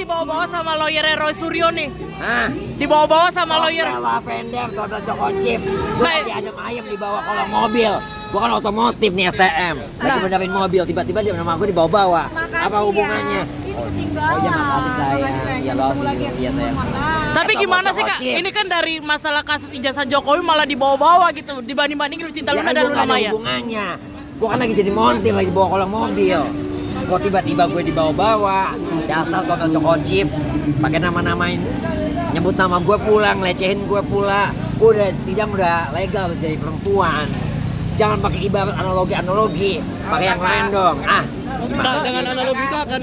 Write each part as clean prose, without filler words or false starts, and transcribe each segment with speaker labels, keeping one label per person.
Speaker 1: dibawa-bawa sama lawyer Roy Suryo nih.
Speaker 2: Hah?
Speaker 1: Dibawa-bawa sama lawyer.
Speaker 2: Lavender, total cokocip. Gue lagi adem ayam dibawa kolong mobil. Gue kan otomotif nih STM. Lagi benerin mobil, tiba-tiba dia nama gue dibawa-bawa. Apa hubungannya?
Speaker 3: Itu ketinggalan.
Speaker 2: Oh iya, makasih sayang. Iya lagi. Iya sayang.
Speaker 1: Tapi gimana sih Kak? Ini kan dari masalah kasus ijazah Jokowi malah dibawa-bawa gitu. Dibanding-bandingin Lucinta Luna dan Luna Maya.
Speaker 2: Ada hubungannya. Gue kan lagi jadi montir, lagi bawa kolong mobil. Kok tiba-tiba gue dibawa-bawa. Dasar total cokocip. Pakai nama-namain. Nyebut nama gue pula, ngelecehin gue pula. Gue udah sidang udah legal jadi perempuan. Jangan pakai ibarat analogi, pakai yang lain dong.
Speaker 4: Dengan analogi itu akan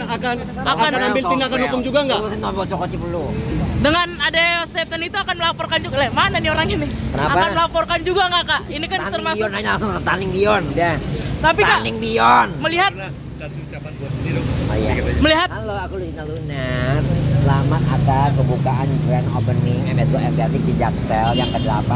Speaker 4: ambil tindakan hukum juga nggak?
Speaker 2: Urusin tombol cokocip dulu.
Speaker 1: Dengan ada statement itu akan melaporkan juga. Mana nih orang ini?
Speaker 2: Kenapa?
Speaker 1: Akan melaporkan juga nggak Kak? Ini kan
Speaker 2: Tanding
Speaker 1: termasuk.
Speaker 2: Bion, nanya langsung ke Tanding Bion, udah.
Speaker 1: Tapi Kak,
Speaker 2: Tanding Bion.
Speaker 1: melihat
Speaker 2: Halo, aku Lucinta Luna. Selamat atas pembukaan grand opening MS2 Estetik di Jaksel yang ke-8.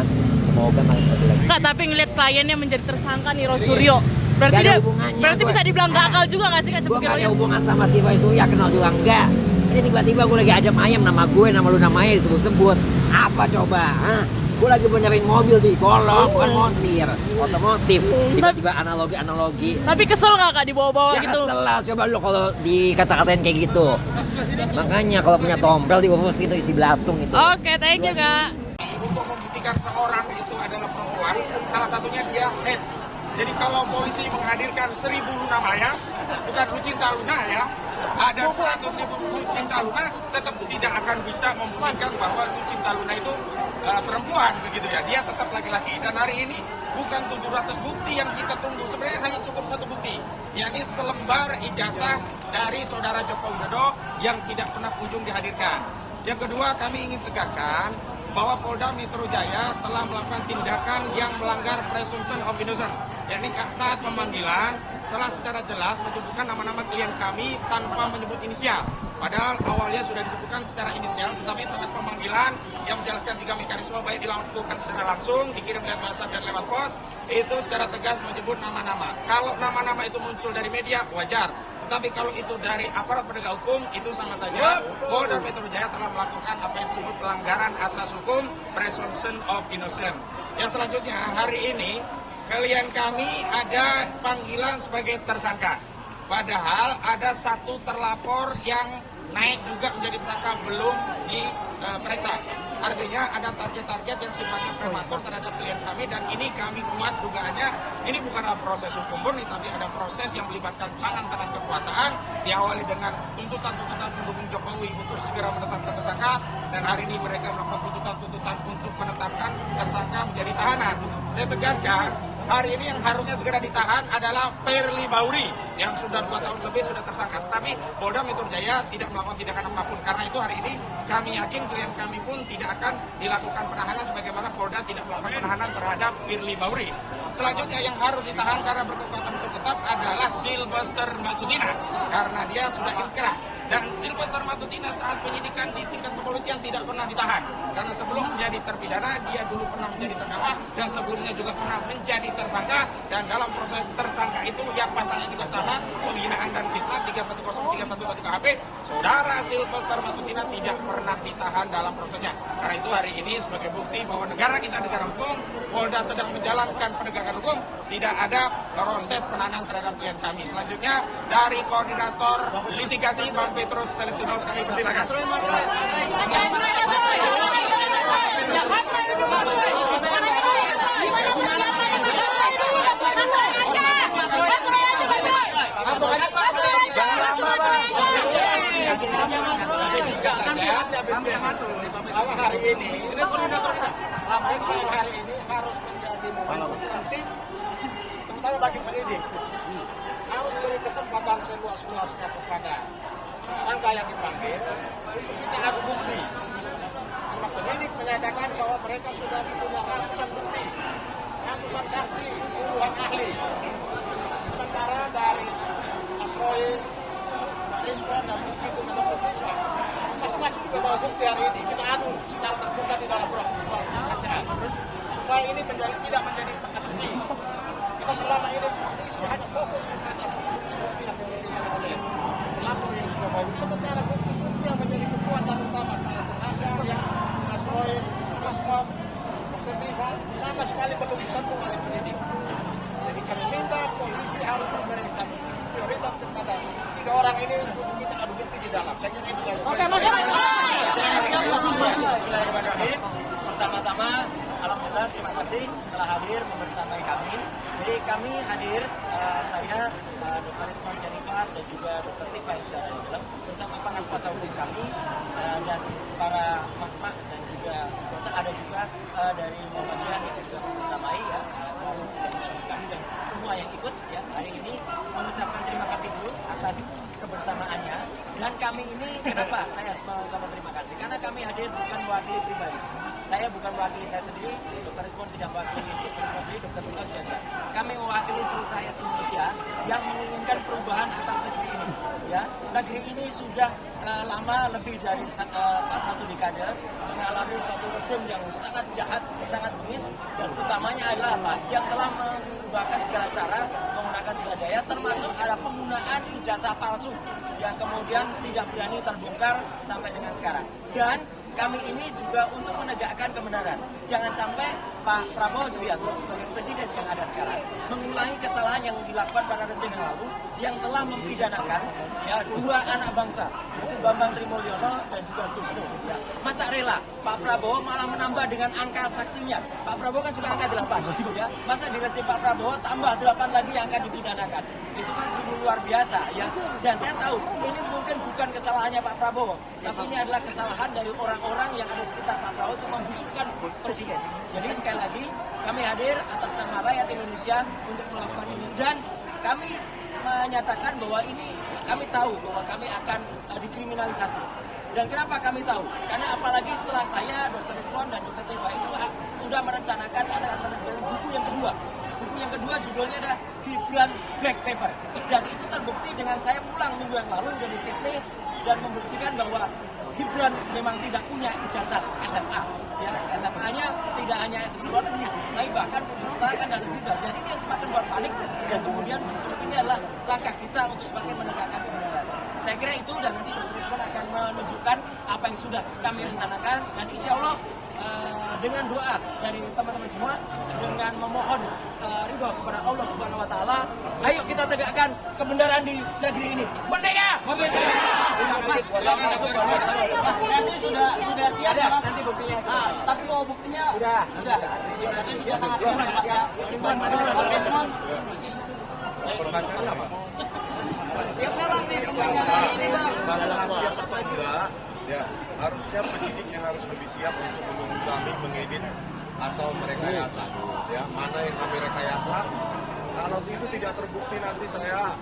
Speaker 2: Semoga makin lebih lagi.
Speaker 1: Kak, tapi ngeliat kliennya menjadi tersangka nih Roy Suryo. Berarti
Speaker 2: Gak ada
Speaker 1: dia,
Speaker 2: hubungannya,
Speaker 1: berarti
Speaker 2: gue.
Speaker 1: bisa dibilang gagal juga nggak sih Kak
Speaker 2: Gue
Speaker 1: sebagai
Speaker 2: gak ada
Speaker 1: lawyer?
Speaker 2: hubungan sama si Roy Suryo, kenal juga enggak. Ini tiba-tiba gue lagi adem ayam, nama gue, nama Luna Maya disebut-sebut. Apa coba? Hah? Gue lagi benerin mobil di kolong, bukan montir, otomotif. Tiba-tiba analogi.
Speaker 1: Tapi kesel nggak Kak dibawa-bawa
Speaker 2: Ya
Speaker 1: gitu?
Speaker 2: kesel lah, coba lu kalau dikata-katain kayak gitu. Makanya kalau punya tompel diurusin dari si belatung itu.
Speaker 1: Oke, thank you Kak.
Speaker 5: Untuk membuktikan seorang itu adalah perempuan, salah satunya dia head. Jadi kalau polisi menghadirkan 1000 Luna Maya, bukan Lucinta Luna ya, ada 100.000 Lucinta Luna, tetap tidak akan bisa membuktikan bahwa Lucinta Luna itu perempuan begitu ya. Dia tetap laki-laki. Dan hari ini bukan 700 bukti yang kita tunggu, sebenarnya hanya cukup satu bukti, yakni selembar ijazah dari saudara Joko Widodo yang tidak pernah kunjung dihadirkan. Yang kedua, kami ingin tegaskan bahwa Polda Metro Jaya telah melakukan tindakan yang melanggar presumption of innocence. Yakni saat pemanggilan telah secara jelas menyebutkan nama-nama klien kami tanpa menyebut inisial. Padahal awalnya sudah disebutkan secara inisial, tetapi saat pemanggilan yang menjelaskan 3 mekanisme baik dilakukan secara langsung, dikirim lewat WhatsApp dan lewat pos, itu secara tegas menyebut nama-nama. Kalau nama-nama itu muncul dari media, wajar. Tapi kalau itu dari aparat penegak hukum, itu sama saja. Polda Metro Jaya telah melakukan apa yang disebut pelanggaran asas hukum, presumption of innocence. Yang selanjutnya, hari ini klien kami ada panggilan sebagai tersangka. Padahal ada satu terlapor yang naik juga menjadi tersangka belum diperiksa. Artinya ada target-target yang sifatnya prematur terhadap klien kami, dan ini kami kuat dugaannya ini bukanlah proses hukum murni, tapi ada proses yang melibatkan tangan-tangan kekuasaan, diawali dengan tuntutan-tuntutan pendukung Jokowi untuk segera menetapkan tersangka, dan hari ini mereka melakukan tuntutan-tuntutan untuk menetapkan tersangka menjadi tahanan. Saya tegaskan, hari ini yang harusnya segera ditahan adalah Firly Bahuri yang sudah 2 tahun lebih sudah tersangka. Tetapi Polda Metro Jaya tidak melakukan tindakan apapun. Karena itu hari ini kami yakin klien kami pun tidak akan dilakukan penahanan sebagaimana Polda tidak melakukan penahanan terhadap Firly Bahuri. Selanjutnya yang harus ditahan karena berkekuatan hukum tetap adalah Sylvester Matutina karena dia sudah inkrah. Dan Sylvester Matutina saat penyidikan di tingkat kepolisian tidak pernah ditahan. Karena sebelum menjadi terpidana, dia dulu pernah menjadi terdakwa dan sebelumnya juga pernah menjadi tersangka. Dan dalam proses tersangka itu yang pasalnya juga sama, penghinaan dan fitnah 310-311 KHP, saudara Sylvester Matutina tidak pernah ditahan dalam prosesnya. Karena itu hari ini sebagai bukti bahwa negara kita negara hukum, Polda sedang menjalankan penegakan hukum, tidak ada proses penahanan terhadap klien kami. Selanjutnya dari koordinator litigasi Bang Petrus Celestinos, kami persilakan.
Speaker 6: Bahwa hari ini pemeriksaan hari ini harus menjadi momentum penting, terutama bagi penyidik. Harus beri kesempatan seluas-luasnya kepada tersangka yang dipanggil untuk kita adu bukti. Karena penyidik menyatakan bahwa mereka sudah punya ratusan bukti, ratusan saksi, puluhan ahli. Sementara dari Mas Roy, Risma, dan mungkin Dr. Tisha, masing-masing juga bawa bukti hari ini. Kita adu secara terbuka di dalam ruang pembacaan supaya ini tidak menjadi teka-teki. Kita selama ini hanya fokus kepada bukti yang dimiliki oleh pelapor yang Jokowi. Sementara bukti yang menjadi
Speaker 3: Bismillahirrahmanirrahim. Pertama-tama, alhamdulillah terima kasih telah hadir membersamai kami. Jadi kami hadir, saya, Dr. Risman Syarifat dan juga Dr. Tifa yang sudah ada di dalam bersama para kuasa hukum kami dan para makmak dan juga supporter, ada juga dari Muhammadiyah yang juga membersamai ya, kami dan semua yang ikut ya hari ini mengucapkan terima kasih dulu atas kebersamaannya. Dan kami ini kenapa saya harus mengucapkan terima kasih? Karena kami hadir bukan mewakili pribadi. Saya bukan mewakili saya sendiri, Dr. Risman tidak mewakili Dr. Risman sendiri, Dr. Tifa juga. Kami mewakili seluruh rakyat Indonesia yang menginginkan perubahan atas negeri ini. Ya, negeri ini sudah lama lebih dari satu dekade mengalami suatu rezim yang sangat jahat, sangat bengis, dan utamanya adalah apa? Yang telah menggunakan segala cara, menggunakan segala daya, termasuk ada penggunaan ijazah palsu yang kemudian tidak berani terbongkar sampai dengan sekarang. Dan kami ini juga untuk menegakkan kebenaran. Jangan sampai Pak Prabowo Subianto sebagai presiden yang ada sekarang mengulangi kesalahan yang dilakukan pada rezim yang lalu yang telah mempidanakan ya dua anak bangsa, yaitu Bambang Trimulyono dan juga Gus Dur. Ya. Masa rela Pak Prabowo malah menambah dengan angka saktinya. Pak Prabowo kan sudah angka 8. Ya. Masa di rezim Pak Prabowo tambah 8 lagi yang akan dipidanakan. Itu kan sungguh luar biasa ya. Dan saya tahu ini mungkin bukan kesalahannya Pak Prabowo, tapi ini adalah kesalahan dari orang-orang yang ada di sekitar Pak Prabowo untuk membusukkan presiden. Jadi sekali lagi kami hadir atas nama rakyat Indonesia untuk melakukan ini, dan kami menyatakan bahwa ini kami tahu bahwa kami akan dikriminalisasi. Dan kenapa kami tahu? Karena apalagi setelah saya, Dr. Risman dan Dr. Tifa itu sudah merencanakan akan menerbitkan buku yang kedua. Buku yang kedua judulnya adalah Gibran Black Paper. Dan itu terbukti dengan saya pulang minggu yang lalu dari Sydney dan membuktikan bahwa Gibran memang tidak punya ijazah SMA. Ya, SMA-nya tidak hanya SMA luar negeri, tapi bahkan diserahkan dan lebih. Dan ini yang semakin buat panik. Dan kemudian justru ini adalah langkah kita untuk semakin menegakkan kebenaran. Saya kira itu, dan nanti Dr. Risman akan menunjukkan apa yang sudah kami rencanakan, dan insya Allah dengan doa dari teman-teman semua, dengan memohon ridho kepada Allah Subhanahu Wa Taala, ayo kita tegakkan kebenaran di negeri ini. Merdeka! Merdeka!
Speaker 6: Nanti sudah siap ya Mas.
Speaker 3: Nanti buktinya.
Speaker 6: Tapi mau buktinya
Speaker 3: Sudah.
Speaker 6: Berarti sudah sangat siap ya Mas ya. Pak Risman.
Speaker 7: Pertanyaannya apa?
Speaker 6: Siapnya Bang nih pemeriksaan hari ini Bang.
Speaker 7: Masalah siap atau enggak, ya harusnya penyidik yang harus lebih siap untuk menunggangi, mengedit atau merekayasa. Ya, mana yang kami rekayasa? Kalau itu tidak terbukti nanti saya